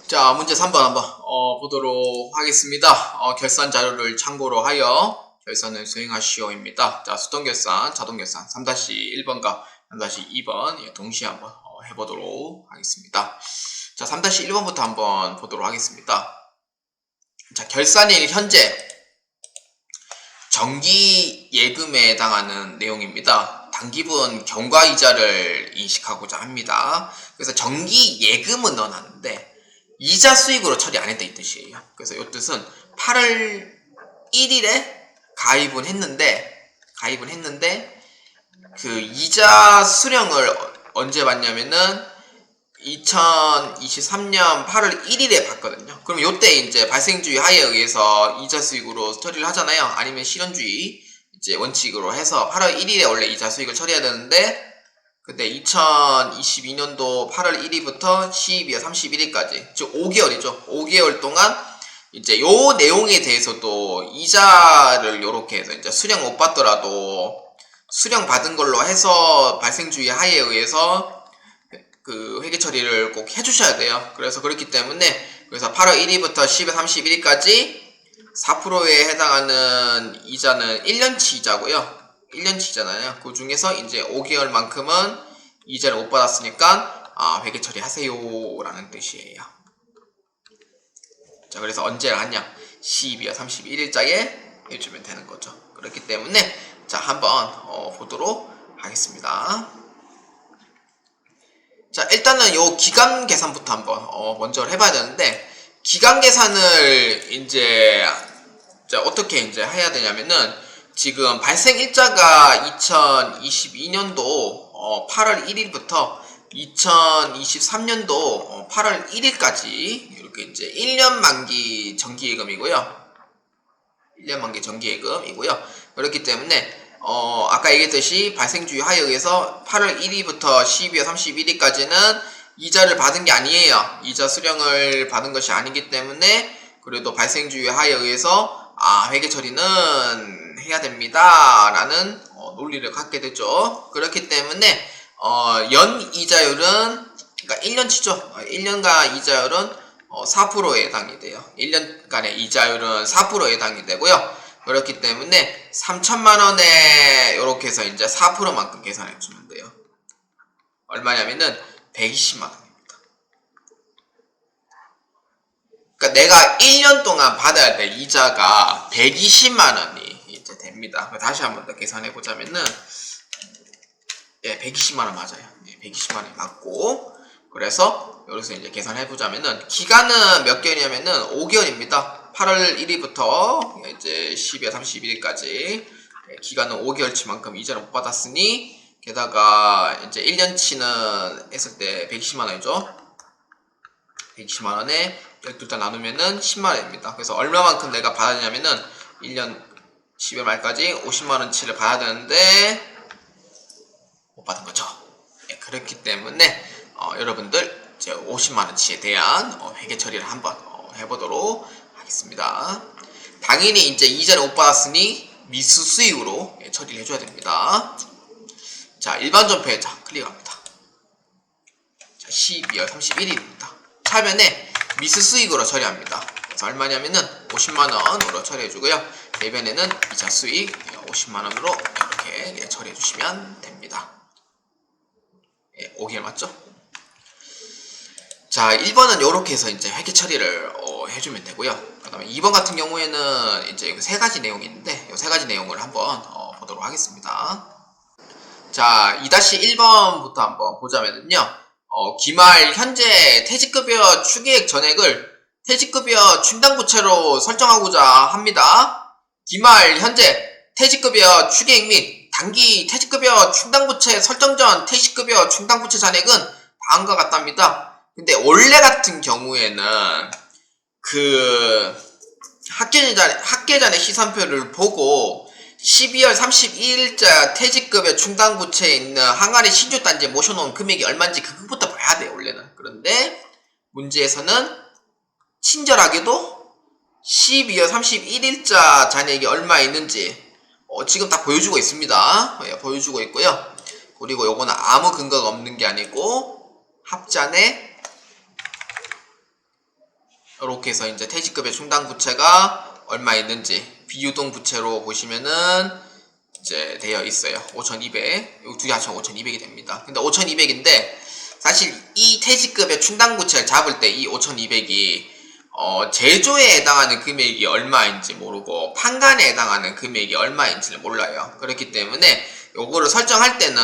자, 문제 3번 한번 보도록 하겠습니다. 결산 자료를 참고로 하여 결산을 수행하시오입니다. 자, 수동결산, 자동결산 3-1번과 3-2번 동시에 한번 해보도록 하겠습니다. 자, 3-1번부터 한번 보도록 하겠습니다. 자, 결산일 현재 정기 예금에 해당하는 내용입니다. 단기분 경과이자를 인식하고자 합니다. 그래서 정기 예금은 넣어놨는데 이자 수익으로 처리 안 했다 이 뜻이에요. 그래서 이 뜻은 8월 1일에 가입은 했는데 그 이자 수령을 언제 받냐면은 2023년 8월 1일에 받거든요. 그럼 요때 이제 발생주의 하에 의해서 이자 수익으로 처리를 하잖아요. 아니면 실현주의 이제 원칙으로 해서 8월 1일에 원래 이자 수익을 처리해야 되는데 근데 2022년도 8월 1일부터 12월 31일까지 즉 5개월이죠. 5개월 동안 이제 요 내용에 대해서도 이자를 요렇게 해서 이제 수령 못 받더라도 수령 받은 걸로 해서 발생주의 하에 의해서 그 회계 처리를 꼭 해주셔야 돼요. 그래서 그렇기 때문에 그래서 8월 1일부터 12월 31일까지 4%에 해당하는 이자는 1년치 이자고요. 1년치잖아요. 그 중에서 이제 5개월만큼은 이자를 못 받았으니까 회계 처리하세요 라는 뜻이에요. 자, 그래서 언제 하냐? 12월 31일자에 해주면 되는 거죠. 그렇기 때문에 자, 한번 보도록 하겠습니다. 자, 일단은 요 기간 계산부터 한번 먼저 해봐야 되는데 기간 계산을 이제 어떻게 이제 해야 되냐면은 지금 발생 일자가 2022년도 8월 1일부터 2023년도 8월 1일까지 이렇게 이제 1년 만기 정기예금이고요. 1년 만기 정기예금이고요. 그렇기 때문에 아까 얘기했듯이 발생주의 하에 의해서 8월 1일부터 12월 31일까지는 이자를 받은 게 아니에요. 이자 수령을 받은 것이 아니기 때문에 그래도 발생주의 하에 의해서 회계 처리는 해야 됩니다 라는 논리를 갖게 되죠. 그렇기 때문에 연 이자율은 그러니까 1년치죠. 1년간 이자율은 4%에 해당이 돼요. 1년간의 이자율은 4%에 해당이 되고요. 그렇기 때문에 3천만원에 이렇게 해서 이제 4%만큼 계산해 주면 돼요. 얼마냐면은 120만원입니다. 그러니까 내가 1년 동안 받아야 될 이자가 120만원이 이제 됩니다. 다시 한번 더 계산해 보자면은 120만원 맞아요. 120만원이 맞고 그래서 여기서 이제 계산해 보자면은 기간은 몇 개월이냐면은 5개월입니다. 8월 1일부터 이제 12월 31일까지 기간은 5개월치만큼 이자를 못 받았으니 게다가 이제 1년치는 했을 때 120만원이죠. 120만원에 12달 나누면은 10만원입니다. 그래서 얼마만큼 내가 받아야 되냐면은 1년 12월 말까지 50만원치를 받아야 되는데 못 받은 거죠. 그렇기 때문에 여러분들 이제 50만원치에 대한 회계 처리를 한번 해보도록 하겠습니다. 당연히 이제 이자를 못 받았으니 미수 수익으로 처리를 해줘야 됩니다. 자, 일반 전폐자 클릭합니다. 자, 12월 31일입니다. 차변에 미수 수익으로 처리합니다. 그래서 얼마냐면은 50만원으로 처리해주고요. 대변에는 이자 수익 50만원으로 이렇게 처리해주시면 됩니다. 5개월 맞죠? 자, 1번은 이렇게 해서 이제 회계 처리를 해주면 되고요. 그 다음에 2번 같은 경우에는 이제 세 가지 내용이 있는데 이 세 가지 내용을 한번 보도록 하겠습니다. 자, 2-1번부터 한번 보자면요. 기말 현재 퇴직급여 추계액 전액을 퇴직급여 충당부채로 설정하고자 합니다. 기말 현재 퇴직급여 추계액 및 단기 퇴직급여 충당부채 설정 전 퇴직급여 충당부채 잔액은 다음과 같답니다. 근데 원래 같은 경우에는 그 학계잔의 시산표를 보고 12월 31일자 퇴직급여 충당부채에 있는 항아리 신주단지에 모셔놓은 금액이 얼마인지 그것부터 봐야 돼요, 원래는. 그런데 문제에서는 친절하게도 12월 31일자 잔액이 얼마 있는지 지금 다 보여주고 있습니다. 보여주고 있고요. 그리고 요거는 아무 근거가 없는 게 아니고 합잔에 이렇게 해서 이제 퇴직급여 충당 부채가 얼마 있는지 비유동 부채로 보시면은 이제 되어 있어요. 5,200. 이 두 개 합치면 5,200이 됩니다. 근데 5,200인데 사실 이 퇴직급여 충당 부채를 잡을 때 이 5,200이 제조에 해당하는 금액이 얼마인지 모르고 판관에 해당하는 금액이 얼마인지를 몰라요. 그렇기 때문에 요거를 설정할 때는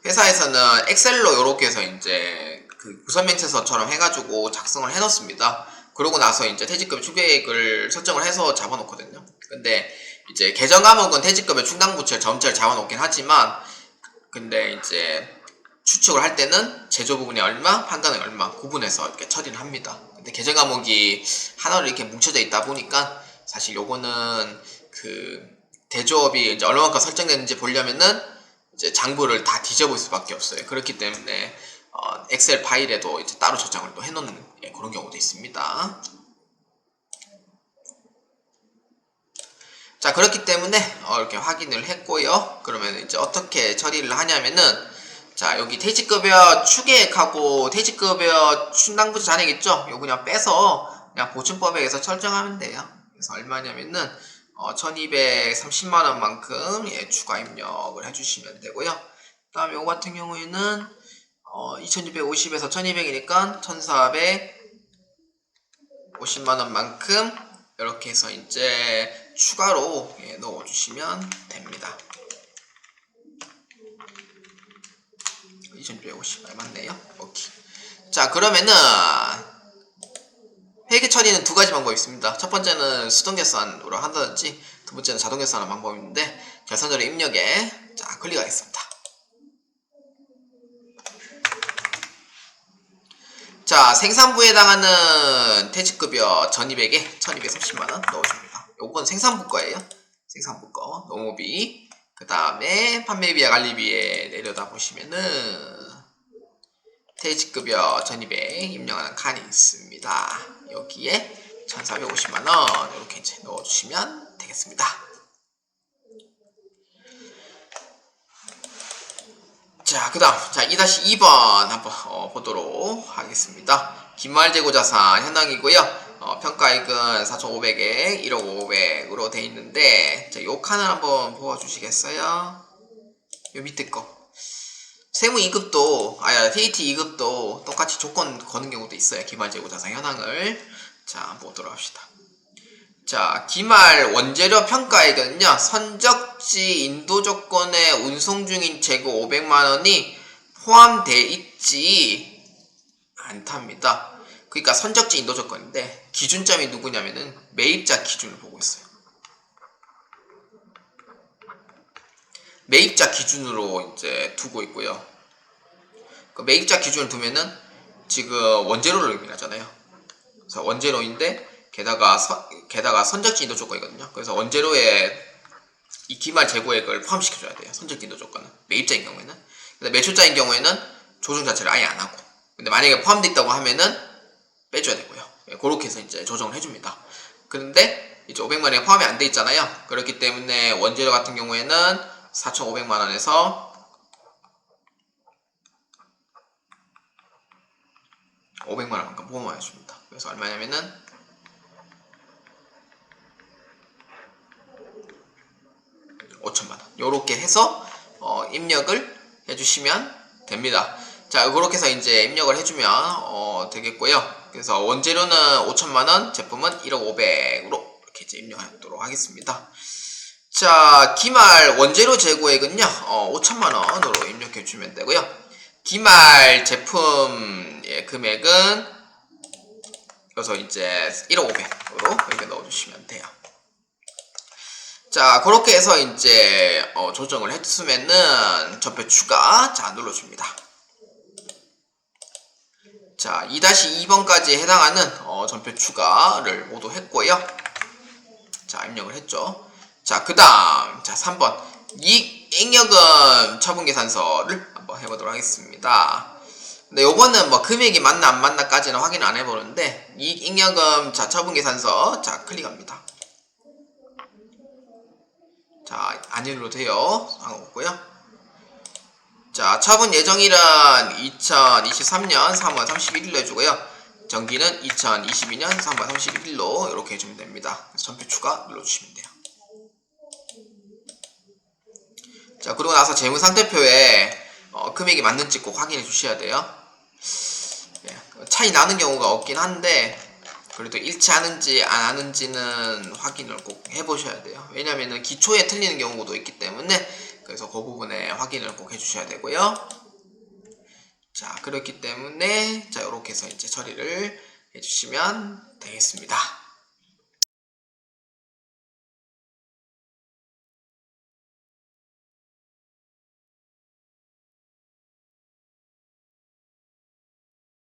회사에서는 엑셀로 요렇게 해서 이제 그 구성명체서처럼 해가지고 작성을 해 놓습니다. 그러고 나서 이제 퇴직급여 추계액을 설정을 해서 잡아놓거든요. 근데 이제 개정 과목은 퇴직급여 충당부채를 전체를 잡아놓긴 하지만 근데 이제 추측을 할 때는 제조 부분에 얼마, 판관에 얼마 구분해서 이렇게 처리를 합니다. 근데 개정 과목이 하나로 이렇게 뭉쳐져 있다 보니까 사실 요거는 그 대조업이 이제 얼마만큼 설정됐는지 보려면은 이제 장부를 다 뒤져볼 수밖에 없어요. 그렇기 때문에 엑셀 파일에도 이제 따로 저장을 또 해놓는 그런 경우도 있습니다. 자, 그렇기 때문에 이렇게 확인을 했고요. 그러면 이제 어떻게 처리를 하냐면은 자, 여기 퇴직급여 추계액하고 퇴직급여 충당부채 잔액 있죠? 요거 그냥 빼서 그냥 보충법에 의해서 설정하면 돼요. 그래서 얼마냐면은 1230만원만큼 추가 입력을 해주시면 되고요. 그 다음에 요거 같은 경우에는 2650에서 1200이니까 1450만원만큼 이렇게 해서 이제 추가로 넣어주시면 됩니다. 2650 맞네요. 오케이. 자, 그러면은 회계 처리는 두 가지 방법이 있습니다. 첫 번째는 수동결산으로 한다든지 두 번째는 자동결산하는 방법인데 결산자료 입력에 자 클릭하겠습니다. 자, 생산부에 해당하는 퇴직급여 1200에 1230만원 넣어줍니다. 요건 생산부 거예요. 생산부 거 노무비. 그 다음에 판매비와 관리비에 내려다 보시면은 퇴직급여 1200 입력하는 칸이 있습니다. 여기에 1450만원 이렇게 이제 넣어주시면 되겠습니다. 자, 그 다음, 자, 2-2번 한번 보도록 하겠습니다. 기말재고자산 현황이고요. 평가액은 4,500에 1억 500으로 돼 있는데, 자, 요 칸을 한번 보아주시겠어요? 요 밑에 거. 세무 2급도, TAT 2급도 똑같이 조건 거는 경우도 있어요. 기말재고자산 현황을. 자, 한번 보도록 합시다. 자, 기말 원재료 평가액은요, 선적지 인도 조건에 운송 중인 재고 500만원이 포함되어 있지 않답니다. 그러니까 선적지 인도 조건인데, 기준점이 누구냐면은 매입자 기준을 보고 있어요. 매입자 기준으로 이제 두고 있고요. 그 매입자 기준을 두면은 지금 원재료를 의미하잖아요. 그래서 원재료인데, 게다가 선적지 인도 조건이거든요. 그래서 원재료에 이 기말 재고액을 포함시켜줘야 돼요. 선적지 인도 조건은. 매입자인 경우에는. 근데 매출자인 경우에는 조정 자체를 아예 안 하고. 근데 만약에 포함되어 있다고 하면은 빼줘야 되고요. 그렇게 해서 이제 조정을 해줍니다. 그런데 이제 500만원이 포함이 안 돼 있잖아요. 그렇기 때문에 원재료 같은 경우에는 4,500만원에서 500만원만큼 포함해 줍니다. 그래서 얼마냐면은 5천만원 요렇게 해서 입력을 해주시면 됩니다. 자, 그렇게 해서 이제 입력을 해주면 되겠고요. 그래서 원재료는 5천만원, 제품은 1억 500으로 이렇게 이제 입력하도록 하겠습니다. 자, 기말 원재료 재고액은요 5천만원으로 입력해주면 되고요. 기말 제품 금액은 그래서 이제 1억 500으로 이렇게 넣어주시면 돼요. 자, 그렇게 해서 이제 조정을 했으면은 전표 추가 자 눌러줍니다. 자, 2-2번까지 해당하는 전표 추가를 모두 했고요. 자, 입력을 했죠. 자, 그 다음 자 3번 이익잉여금 처분계산서를 한번 해보도록 하겠습니다. 근데 요거는 뭐 금액이 맞나 안 맞나까지는 확인 안 해보는데 이익잉여금 자 처분계산서 자 클릭합니다. 자, 안일로 돼요. 상관없고요. 자, 처분 예정일은 2023년 3월 31일로 해주고요. 정기는 2022년 3월 31일로 이렇게 해주면 됩니다. 그래서 전표 추가 눌러주시면 돼요. 자, 그러고 나서 재무상태표에 금액이 맞는지 꼭 확인해 주셔야 돼요. 차이 나는 경우가 없긴 한데 그래도 일치하는지 안 하는지는 확인을 꼭 해보셔야 돼요. 왜냐면은 기초에 틀리는 경우도 있기 때문에 그래서 그 부분에 확인을 꼭 해주셔야 되고요. 자, 그렇기 때문에 자, 이렇게 해서 이제 처리를 해주시면 되겠습니다.